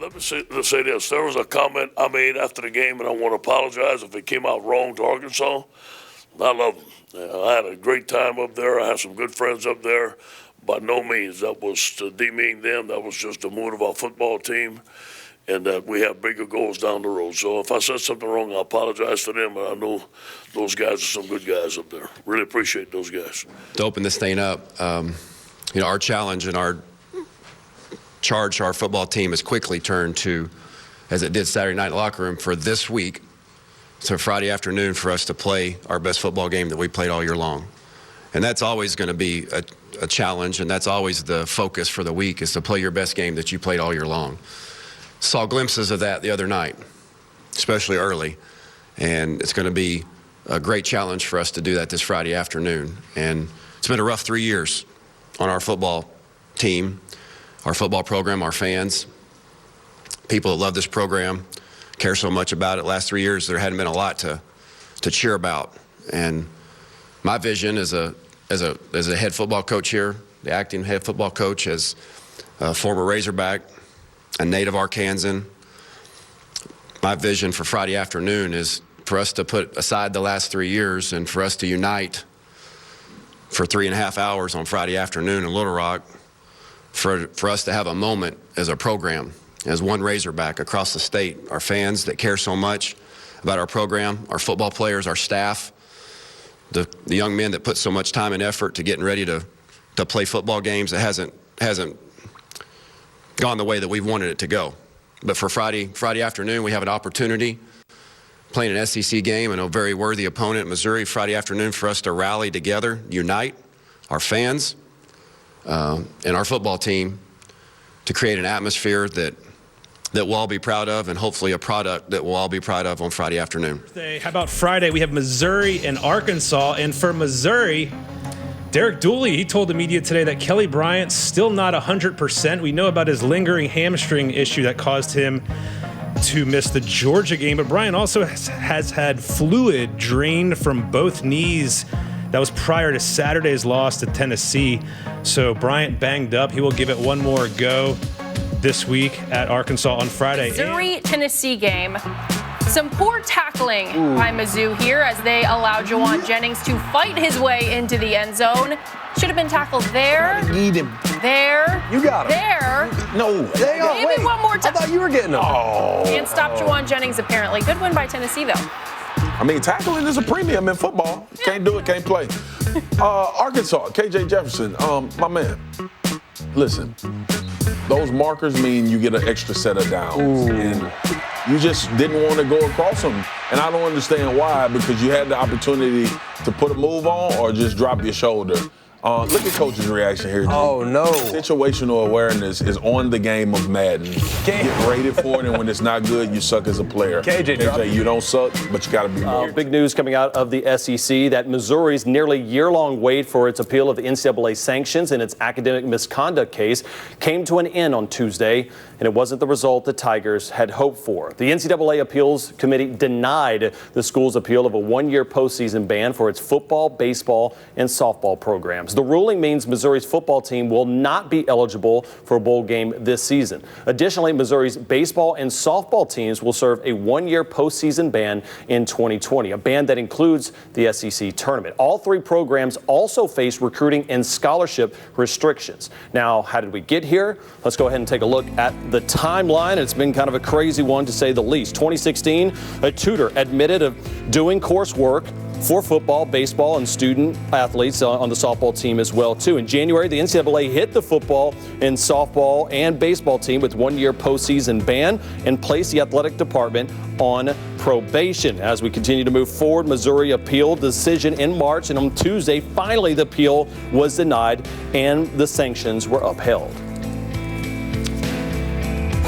Let me say this. There was a comment I made after the game, and I want to apologize if it came out wrong to Arkansas. I love them. I had a great time up there. I have some good friends up there. By no means that was to demean them. That was just the mood of our football team, and that we have bigger goals down the road. So if I said something wrong, I apologize to them. I know those guys are some good guys up there. Really appreciate those guys. To open this thing up, our challenge and our charge to our football team has quickly turned to, as it did Saturday night in the locker room, for this week, to Friday afternoon for us to play our best football game that we played all year long. And that's always going to be a challenge, and that's always the focus for the week, is to play your best game that you played all year long. Saw glimpses of that the other night, especially early, and it's going to be a great challenge for us to do that this Friday afternoon. And it's been a rough 3 years on our football team, our football program, our fans, people that love this program, care so much about it. Last 3 years, there hadn't been a lot to cheer about. And my vision as a head football coach here, the acting head football coach, as a former Razorback, a native Arkansan, my vision for Friday afternoon is for us to put aside the last 3 years and for us to unite for 3.5 hours on Friday afternoon in Little Rock, for us to have a moment as a program, as one Razorback across the state, our fans that care so much about our program, our football players, our staff, the young men that put so much time and effort to getting ready to play football games that hasn't gone the way that we wanted it to go. But for Friday afternoon, we have an opportunity playing an SEC game and a very worthy opponent, Missouri, Friday afternoon, for us to rally together, unite our fans and our football team to create an atmosphere that we'll all be proud of, and hopefully a product that we'll all be proud of on Friday afternoon. How about Friday? We have Missouri and Arkansas, and for Missouri, Derek Dooley, he told the media today that Kelly Bryant's still not 100%. We know about his lingering hamstring issue that caused him to miss the Georgia game, but Bryant also has had fluid drained from both knees. That was prior to Saturday's loss to Tennessee. So Bryant banged up. He will give it one more go this week at Arkansas on Friday. Missouri-Tennessee game. Some poor tackling by Mizzou here as they allow Jauan Jennings to fight his way into the end zone. Should have been tackled there. Need him. There. You got him. There. No. Maybe one more time. I thought you were getting him. Can't stop Jauan Jennings, apparently. Good win by Tennessee, though. I mean, tackling is a premium in football. Can't do it, can't play. Arkansas, KJ Jefferson, my man. Listen, those markers mean you get an extra set of downs. And you just didn't want to go across them. And I don't understand why, because you had the opportunity to put a move on or just drop your shoulder. Look at Coach's reaction here. Oh, no. Situational awareness is on the game of Madden. Get rated for it, and when it's not good, you suck as a player. KJ, you don't suck, but you got to be more. Big news coming out of the SEC that Missouri's nearly year-long wait for its appeal of the NCAA sanctions in its academic misconduct case came to an end on Tuesday, and it wasn't the result the Tigers had hoped for. The NCAA Appeals Committee denied the school's appeal of a one-year postseason ban for its football, baseball, and softball programs. The ruling means Missouri's football team will not be eligible for a bowl game this season. Additionally, Missouri's baseball and softball teams will serve a one-year postseason ban in 2020, a ban that includes the SEC tournament. All three programs also face recruiting and scholarship restrictions. Now, how did we get here? Let's go ahead and take a look at the timeline. It's been kind of a crazy one, to say the least. 2016, a tutor admitted of doing coursework for football, baseball, and student athletes on the softball team as well, too. In January, the NCAA hit the football and softball and baseball team with one-year postseason ban and placed the athletic department on probation. As we continue to move forward, Missouri appealed the decision in March, and on Tuesday, finally, the appeal was denied and the sanctions were upheld.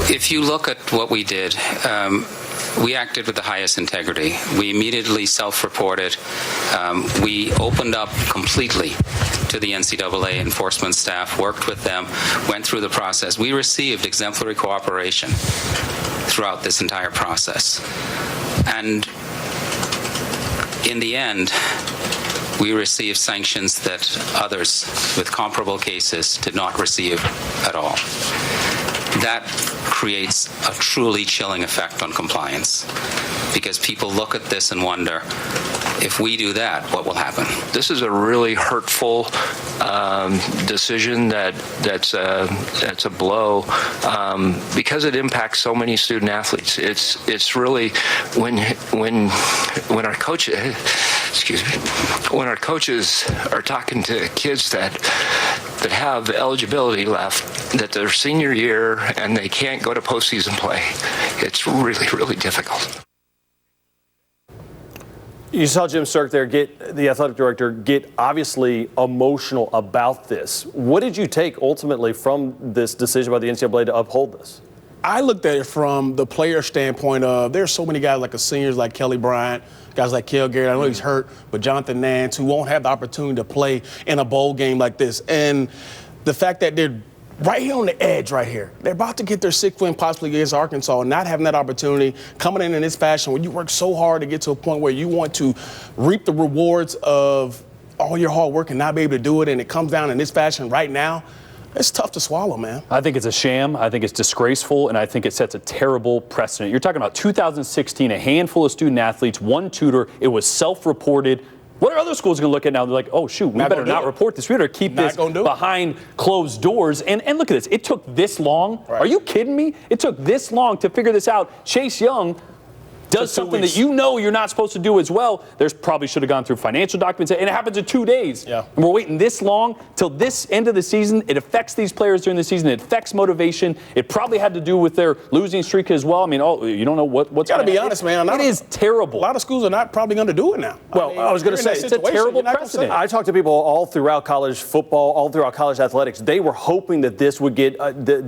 If you look at what we did, we acted with the highest integrity. We immediately self-reported. We opened up completely to the NCAA enforcement staff, worked with them, went through the process. We received exemplary cooperation throughout this entire process. And in the end, we received sanctions that others with comparable cases did not receive at all. That creates a truly chilling effect on compliance, because people look at this and wonder, if we do that, what will happen? This is a really hurtful decision that's a blow because it impacts so many student athletes. It's really when our coach, when our coaches are talking to kids that have eligibility left, that their senior year and they can't go to postseason play. It's really, really difficult. You saw Jim Sterk there, the athletic director, get obviously emotional about this. What did you take ultimately from this decision by the NCAA to uphold this? I looked at it from the player standpoint of there's so many guys like the seniors like Kelly Bryant, guys like Cale Garrett, I know he's hurt, but Jonathan Nance, who won't have the opportunity to play in a bowl game like this. And the fact that they're right here on the edge right here. They're about to get their sixth win possibly against Arkansas, and not having that opportunity, coming in this fashion when you work so hard to get to a point where you want to reap the rewards of all your hard work and not be able to do it, and it comes down in this fashion right now. It's tough to swallow, man. I think it's a sham. I think it's disgraceful, and I think it sets a terrible precedent. You're talking about 2016, a handful of student athletes, one tutor. It was self-reported. What are other schools going to look at now? They're like, oh, shoot, we better not report this. We better keep this behind closed doors. And look at this. It took this long. Right. Are you kidding me? It took this long to figure this out. Chase Young does something that you know you're not supposed to do as well. There's probably should have gone through financial documents, and it happens in 2 days. Yeah. And we're waiting this long till this end of the season. It affects these players during the season. It affects motivation. It probably had to do with their losing streak as well. I mean, you don't know what's going to happen. You got to be honest, man. It is terrible. A lot of schools are not probably going to do it now. Well, I was going to say, it's a terrible precedent. I talked to people all throughout college football, all throughout college athletics. They were hoping that this would get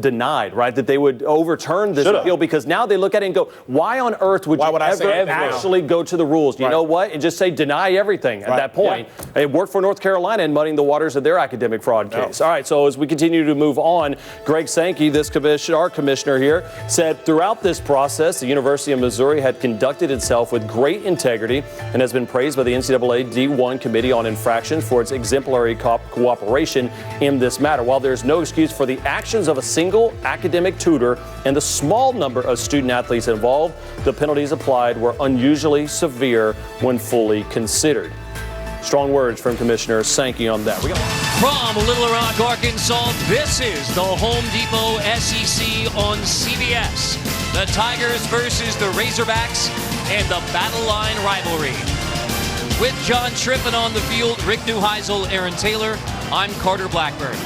denied, right? That they would overturn this appeal, because now they look at it and go, why on earth would you ever actually go to the rules? You know what? And just say deny everything at that point. Yeah. It worked for North Carolina in muddying the waters of their academic fraud case. All right, so as we continue to move on, Greg Sankey, our commissioner here, said throughout this process, the University of Missouri had conducted itself with great integrity and has been praised by the NCAA D1 Committee on Infractions for its exemplary cooperation in this matter. While there's no excuse for the actions of a single academic tutor and the small number of student athletes involved, the penalties applied were unusually severe when fully considered. Strong words from Commissioner Sankey on that. From Little Rock, Arkansas, this is the Home Depot SEC on CBS. The Tigers versus the Razorbacks and the Battle Line rivalry. With John Trippin on the field, Rick Neuheisel, Aaron Taylor, I'm Carter Blackburn.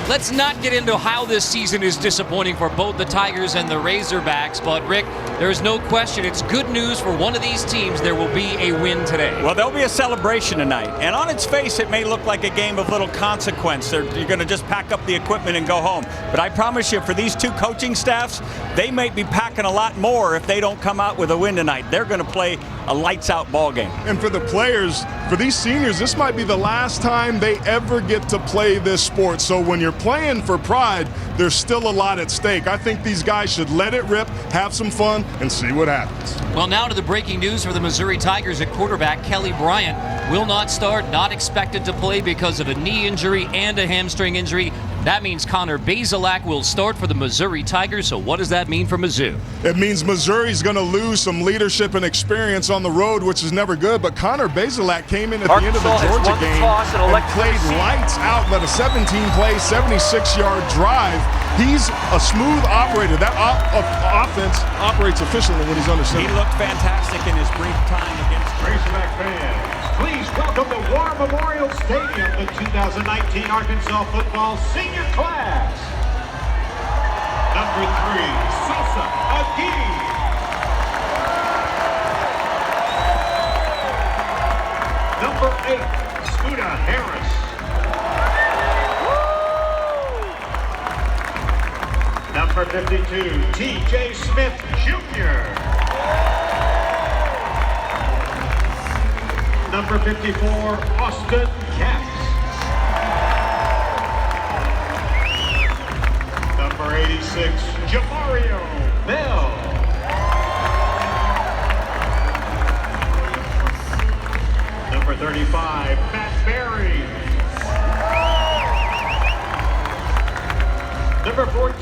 Let's not get into how this season is disappointing for both the Tigers and the Razorbacks, but Rick, there's no question it's good news for one of these teams. There will be a win today. Well, there'll be a celebration tonight, and on its face, it may look like a game of little consequence. You're going to just pack up the equipment and go home. But I promise you, for these two coaching staffs, they may be packing a lot more if they don't come out with a win tonight. They're going to play a lights-out ball game. And for the players, for these seniors, this might be the last time they ever get to play this sport. So when you're playing for pride, there's still a lot at stake. I think these guys should let it rip, have some fun, and see what happens. Well, now to the breaking news for the Missouri Tigers at quarterback. Kelly Bryant will not start, not expected to play because of a knee injury and a hamstring injury. That means Connor Bazelak will start for the Missouri Tigers. So what does that mean for Mizzou? It means Missouri's going to lose some leadership and experience on the road, which is never good. But Connor Bazelak came in at the end of the Georgia game and played lights out, led a 17-play, 76-yard drive. He's a smooth operator. That offense operates efficiently when he's under center. He looked fantastic in his brief time against Razorback fans. Please welcome to War Memorial Stadium the 2019 Arkansas football senior class. Number 3, Sosa Agee. Number 8, Scuda Harris. Number 52, T.J. Smith Jr. Number 54, Austin Capps. Number 86, Jamario Bell. Number 35, Matt Berry. Number 14,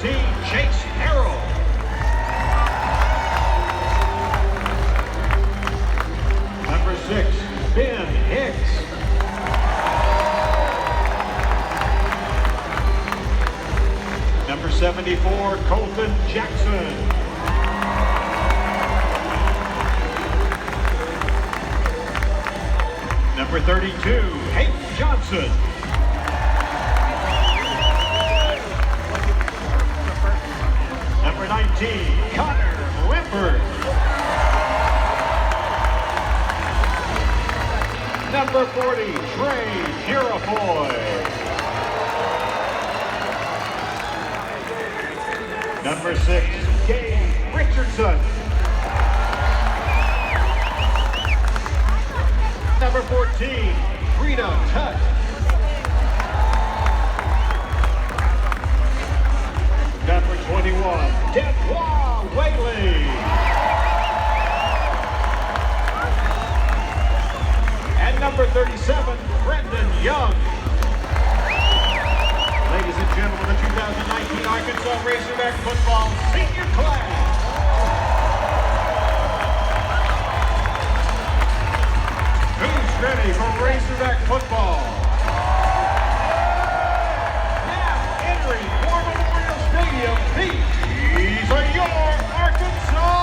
Chase Harrell. Colton Jackson. Number 32, Hayden Johnson. Number 19, Connor Limpert. Number 40, Trey Purifoy. Number 6, Gabe Richardson. Number 14, Rita Tutt. Number 21, Deborah Whaley. And number 37, Brendan Young. Ladies and gentlemen, the 2019 Arkansas Razorback football senior class. Who's ready for Razorback football? Now entering War Memorial Stadium, these are your Arkansas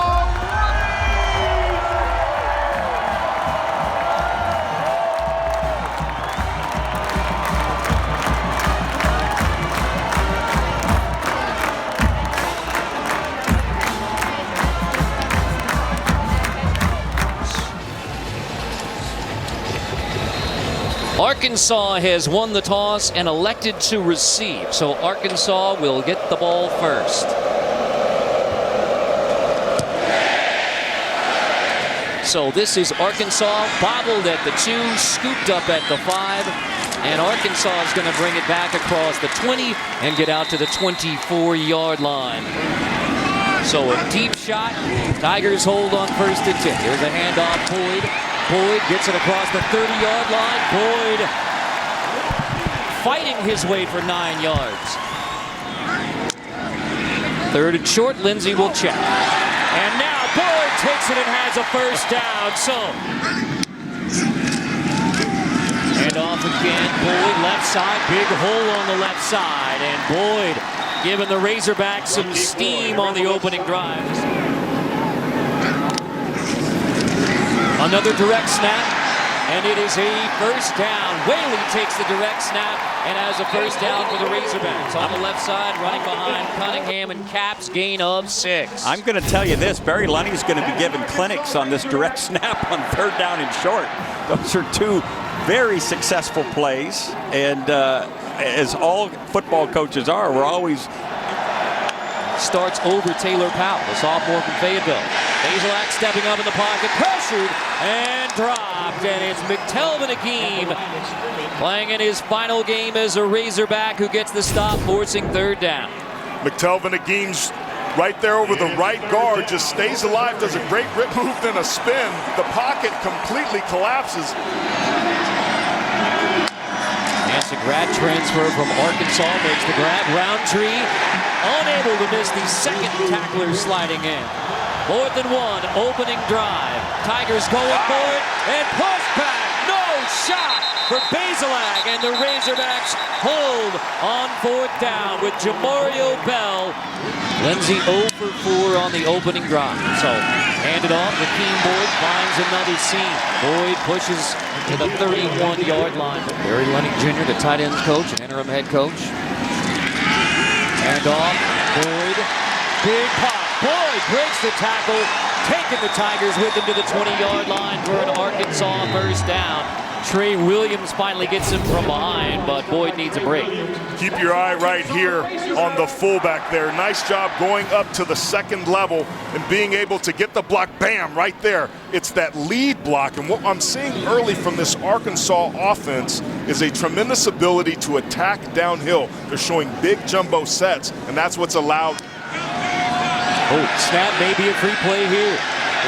Arkansas has won the toss and elected to receive, so Arkansas will get the ball first. So this is Arkansas, bobbled at the 2, scooped up at the 5, and Arkansas is going to bring it back across the 20 and get out to the 24-yard line. So a deep shot, Tigers hold on 1st and 10. Here's a handoff, Boyd. Boyd gets it across the 30-yard line. Boyd fighting his way for 9 yards. 3rd and short, Lindsey will check. And now Boyd takes it and has a 1st down. So, and off again, Boyd left side, big hole on the left side. And Boyd giving the Razorbacks some steam on the opening drives. Another direct snap, and it is a 1st down. Whaley takes the direct snap and has a 1st down for the Razorbacks. On the left side, running behind Cunningham and Capps, gain of 6. I'm going to tell you this, Barry Lunny's going to be giving clinics on this direct snap on 3rd down and short. Those are 2 very successful plays, and as all football coaches are, we're always... Starts over Taylor Powell, the sophomore from Fayetteville. Bazelak stepping up in the pocket, pressured and dropped. And it's McTelvin Agim playing in his final game as a Razorback who gets the stop, forcing 3rd down. McTelvin Agim's right there over the right guard, just stays alive, does a great rip move, then a spin. The pocket completely collapses. That's a grad transfer from Arkansas, makes the grab. Roundtree unable to miss the 2nd tackler sliding in. 4th and 1, opening drive. Tigers going for it and push back. No shot for Bazelak, and the Razorbacks hold on 4th down with Jamario Bell. Lindsey 0 for 4 on the opening drive. So handed off, Rakeem Boyd finds another seam. Boyd pushes to the 31-yard line. Barry Lenny Jr., the tight ends coach and interim head coach. And off, Boyd, big pop. Boyd breaks the tackle, taking the Tigers with him to the 20-yard line for an Arkansas 1st down. Trey Williams finally gets him from behind, but Boyd needs a break. Keep your eye right here on the fullback there. Nice job going up to the 2nd level and being able to get the block, bam, right there. It's that lead block, and what I'm seeing early from this Arkansas offense is a tremendous ability to attack downhill. They're showing big jumbo sets, and that's what's allowed. Oh, snap, maybe a free play here.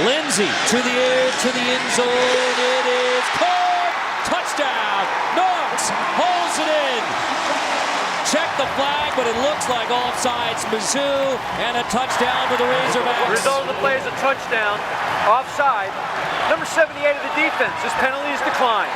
Lindsey to the air, to the end zone. It is caught. Touchdown. Knox holds it in. Check the flag, but it looks like offsides. Mizzou, and a touchdown for the Razorbacks. The result of the play is a touchdown. Offside. Number 78 of the defense. This penalty is declined.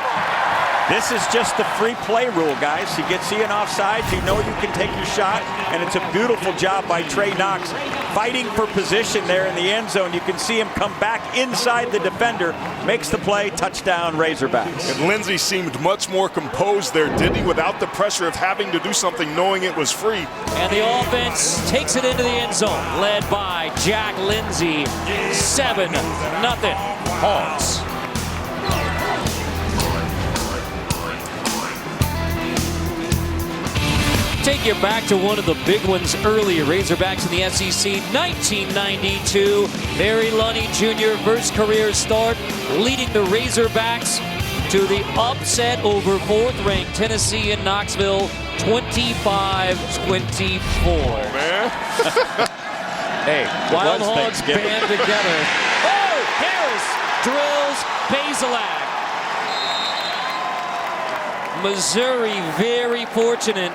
This is just the free play rule, guys. You get see an offside, you know you can take your shot, and it's a beautiful job by Trey Knox fighting for position there in the end zone. You can see him come back inside the defender, makes the play, touchdown Razorbacks. And Lindsey seemed much more composed there, didn't he? Without the pressure of having to do something knowing it was free. And the offense takes it into the end zone, led by Jack Lindsey. 7-0 Hogs. Take you back to one of the big ones earlier. Razorbacks in the SEC, 1992. Barry Lunney Jr. first career start, leading the Razorbacks to the upset over 4th-ranked Tennessee in Knoxville, 25-24. Man. Hey, Wild Hogs band together. Oh, Harris drills Bazelak. Missouri very fortunate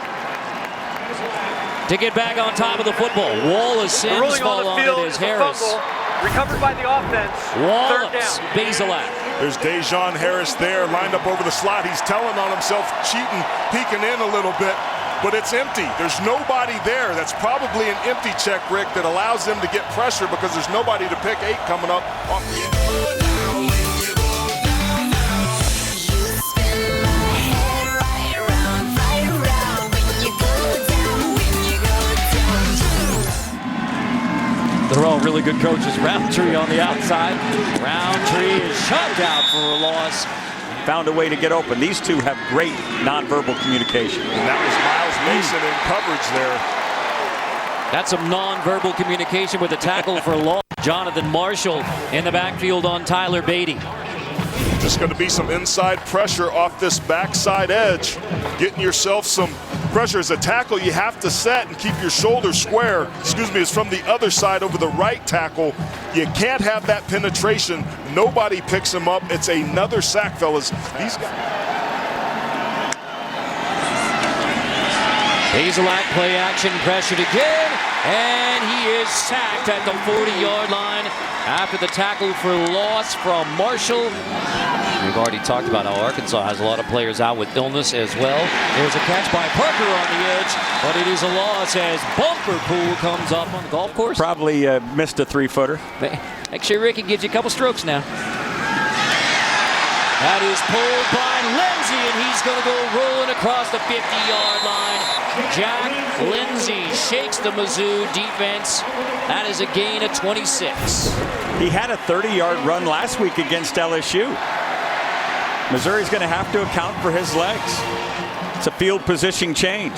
to get back on top of the football. Wallace Sims fall on it as Harris. Recovered by the offense. Wallace, Bazelak. There's Dejon Harris there, lined up over the slot. He's telling on himself, cheating, peeking in a little bit, but it's empty. There's nobody there. That's probably an empty check, Rick, that allows them to get pressure because there's nobody to pick 8 coming up off the end. They're all really good coaches. Roundtree on the outside. Roundtree is shoved out for a loss. Found a way to get open. These two have great nonverbal communication. And that was Miles Mason in coverage there. That's some nonverbal communication with a tackle for loss. Jonathan Marshall in the backfield on Tyler Beatty. Just going to be some inside pressure off this backside edge. Getting yourself some pressure. As a tackle, you have to set and keep your shoulder square. Excuse me, it's from the other side over the right tackle. You can't have that penetration. Nobody picks him up. It's another sack, fellas. These guys. Bazelak play action, pressured again, and he is sacked at the 40-yard line after the tackle for loss from Marshall. We've already talked about how Arkansas has a lot of players out with illness as well. There's a catch by Parker on the edge, but it is a loss as Bumper Pool comes up on the golf course. Probably missed a 3-footer. Make sure Ricky gives you a couple strokes now. That is pulled by Lindsey, and he's going to go rolling across the 50-yard line. Jack Lindsey shakes the Mizzou defense. That is a gain of 26. He had a 30-yard run last week against LSU. Missouri's going to have to account for his legs. It's a field position change.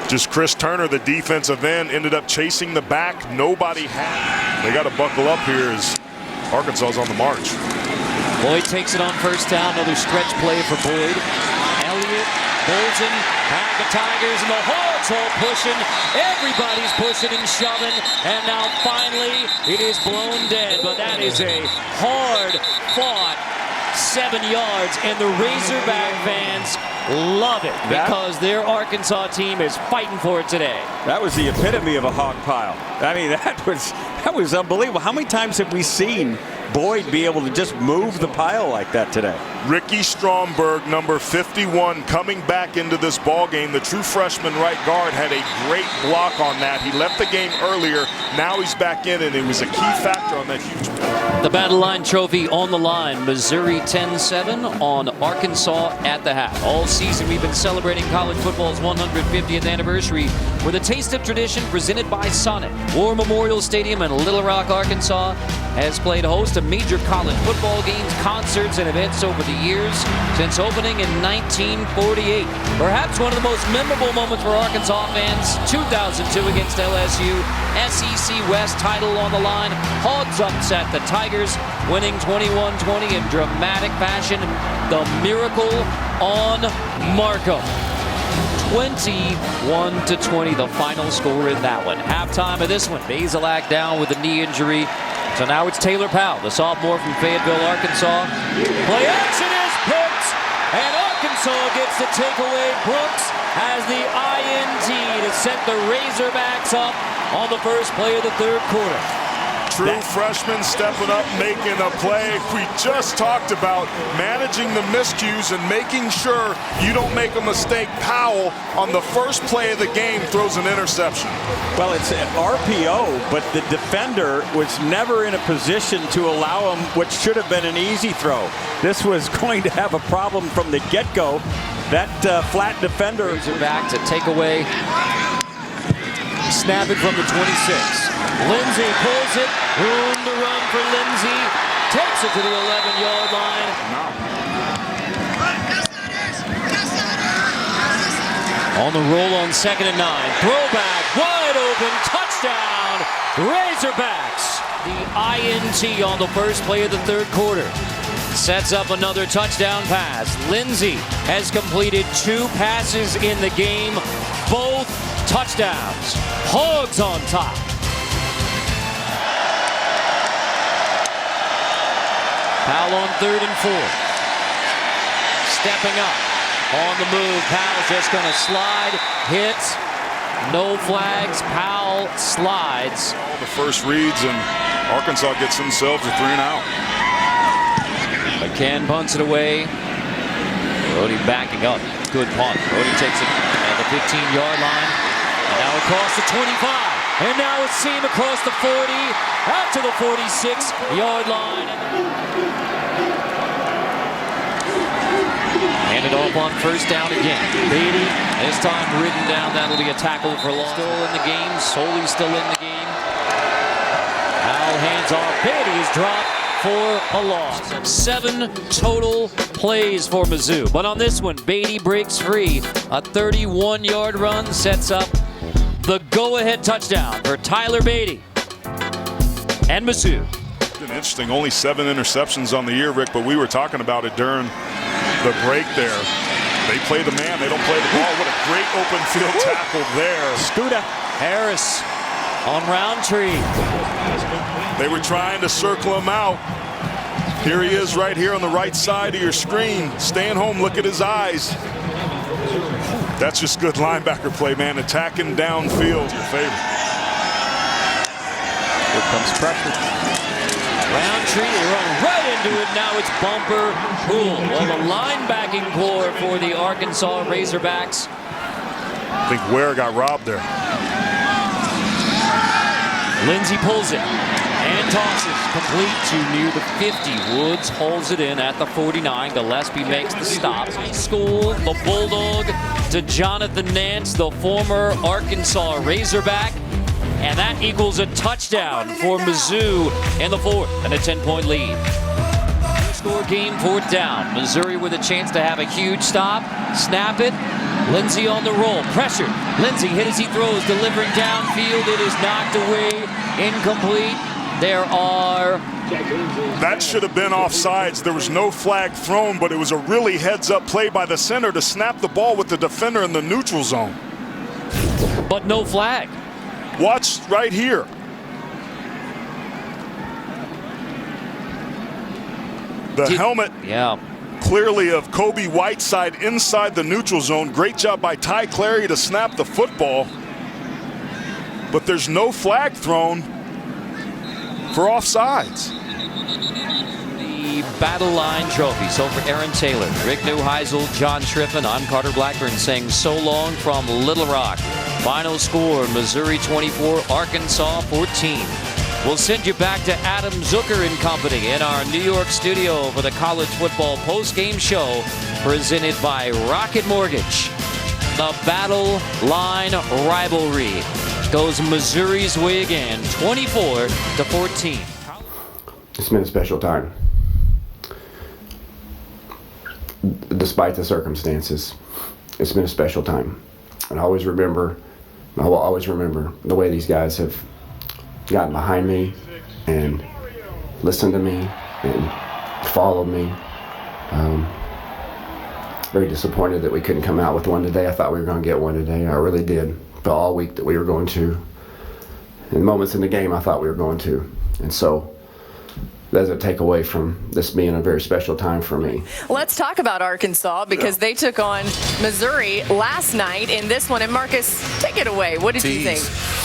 Just Chris Turner, the defensive end, ended up chasing the back. Nobody had. They got to buckle up here as Arkansas's on the march. Boyd takes it on first down. Another stretch play for Boyd. Elliott, Bolton, back the Tigers, and the Hogs all pushing. Everybody's pushing and shoving. And now finally it is blown dead. But that is a hard-fought 7 yards. And the Razorback fans love it because their Arkansas team is fighting for it today. That was the epitome of a hog pile. I mean, that was unbelievable. How many times have we seen Boyd be able to just move the pile like that today? Ricky Stromberg, number 51, coming back into this ball game. The true freshman right guard had a great block on that. He left the game earlier. Now he's back in, and it was a key factor on that huge play. The Battle Line Trophy on the line. Missouri 10-7 on Arkansas at the half. All season we've been celebrating college football's 150th anniversary with a taste of tradition presented by Sonic. War Memorial Stadium in Little Rock, Arkansas has played host to major college football games, concerts, and events over the years since opening in 1948. Perhaps one of the most memorable moments for Arkansas fans, 2002 against LSU, SEC West title on the line. Hogs upset the Tigers, winning 21-20 in dramatic fashion. The miracle on Markham. 21-20, the final score in that one. Halftime of this one, Bazelak down with a knee injury. So now it's Taylor Powell, the sophomore from Fayetteville, Arkansas. Play action is Brooks, and Arkansas gets the takeaway. Brooks has the INT to set the Razorbacks up on the first play of the third quarter. True freshman stepping up, making a play. We just talked about managing the miscues and making sure you don't make a mistake. Powell, on the first play of the game, throws an interception. Well, it's an RPO, but the defender was never in a position to allow him what should have been an easy throw. This was going to have a problem from the get-go. That flat defender are back to take away. Snap it from the 26. Lindsey pulls it. Room to run for Lindsey. Takes it to the 11-yard line. On the roll on 2nd and 9. Throwback. Wide open. Touchdown. Razorbacks. The INT on the first play of the third quarter. Sets up another touchdown pass. Lindsey has completed 2 passes in the game. Both touchdowns. Hogs on top. Powell on 3rd and 4. Stepping up. On the move. Powell's just going to slide. Hits. No flags. Powell slides. All the first reads, and Arkansas gets themselves a 3-and-out. McCann punts it away. Brody backing up. Good punt. Brody takes it at the 15-yard line. And now across the 25. And now it's seam across the 40. Out to the 46-yard line. Handed off on first down again. Beatty, this time ridden down. That'll be a tackle for loss. Still in the game. Soley still in the game. Powell hands off. Beatty is dropped for a loss. 7 total plays for Mizzou. But on this one, Beatty breaks free. A 31-yard run sets up the go-ahead touchdown for Tyler Beatty and Mizzou. Interesting, only 7 interceptions on the year, Rick, but we were talking about it during the break there. They play the man, they don't play the ball. What a great open field tackle there. Scooter Harris on Roundtree. They were trying to circle him out. Here he is right here on the right side of your screen. Staying home, look at his eyes. That's just good linebacker play, man. Attacking downfield, your favorite. Here comes pressure. Roundtree, they run right into it. Now it's bumper pool. Well, the linebacking core for the Arkansas Razorbacks. I think Ware got robbed there. Lindsey pulls it and tosses complete to near the 50. Woods holds it in at the 49. Gillespie makes the stop. High school, the Bulldog to Jonathan Nance, the former Arkansas Razorback. And that equals a touchdown for Mizzou in the 4th and a 10-point lead. Score game, 4th down. Missouri with a chance to have a huge stop. Snap it. Lindsey on the roll. Pressure. Lindsey hit as he throws, delivering downfield. It is knocked away. Incomplete. That should have been offsides. There was no flag thrown, but it was a really heads-up play by the center to snap the ball with the defender in the neutral zone. But no flag. Watch right here. The helmet clearly of Kobe Whiteside inside the neutral zone. Great job by Ty Clary to snap the football. But there's no flag thrown for offsides. The Battle Line Trophy. So for Aaron Taylor, Rick Neuheisel, John Triffin, I'm Carter Blackburn saying so long from Little Rock. Final score, Missouri 24, Arkansas 14. We'll send you back to Adam Zucker and company in our New York studio for the college football postgame show presented by Rocket Mortgage. The Battle Line rivalry goes Missouri's way again, 24-14. It's been a special time. Despite the circumstances, it's been a special time. And I will always remember the way these guys have gotten behind me and listened to me and followed me. Very disappointed that we couldn't come out with one today. I thought we were going to get one today. I really did. Felt all week that we were going to. In moments in the game, I thought we were going to. And so that doesn't take away from this being a very special time for me. Let's talk about Arkansas because they took on Missouri last night in this one. And Marcus, take it away. What did you think?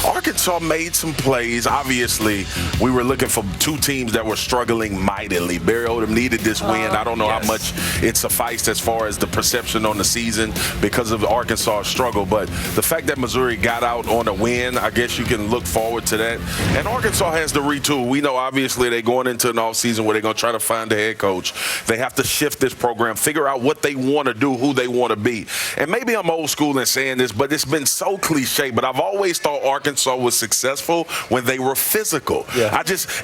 Arkansas made some plays. Obviously, we were looking for two teams that were struggling mightily. Barry Odom needed this win. I don't know how much it sufficed as far as the perception on the season because of Arkansas' struggle, but the fact that Missouri got out on a win, I guess you can look forward to that. And Arkansas has to retool. We know obviously they're going into an offseason where they're going to try to find a head coach. They have to shift this program, figure out what they want to do, who they want to be. And maybe I'm old school in saying this, but it's been so cliche, but I've always thought Arkansas was successful when they were physical.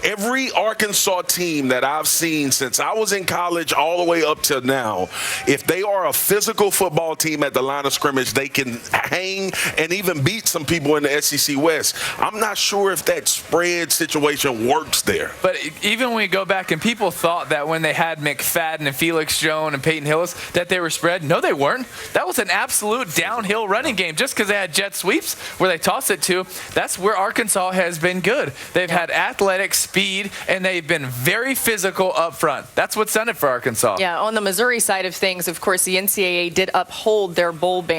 Every Arkansas team that I've seen since I was in college all the way up till now, if they are a physical football team at the line of scrimmage, they can hang and even beat some people in the SEC West. I'm not sure if that spread situation works there. But even when we go back, and people thought that when they had McFadden and Felix Jones and Peyton Hillis that they were spread. No, they weren't. That was an absolute downhill running game. Just because they had jet sweeps where they toss it to, that's where Arkansas has been good. They've had athletic speed, and they've been very physical up front. That's what's done it for Arkansas. Yeah, on the Missouri side of things, of course, the NCAA did uphold their bowl ban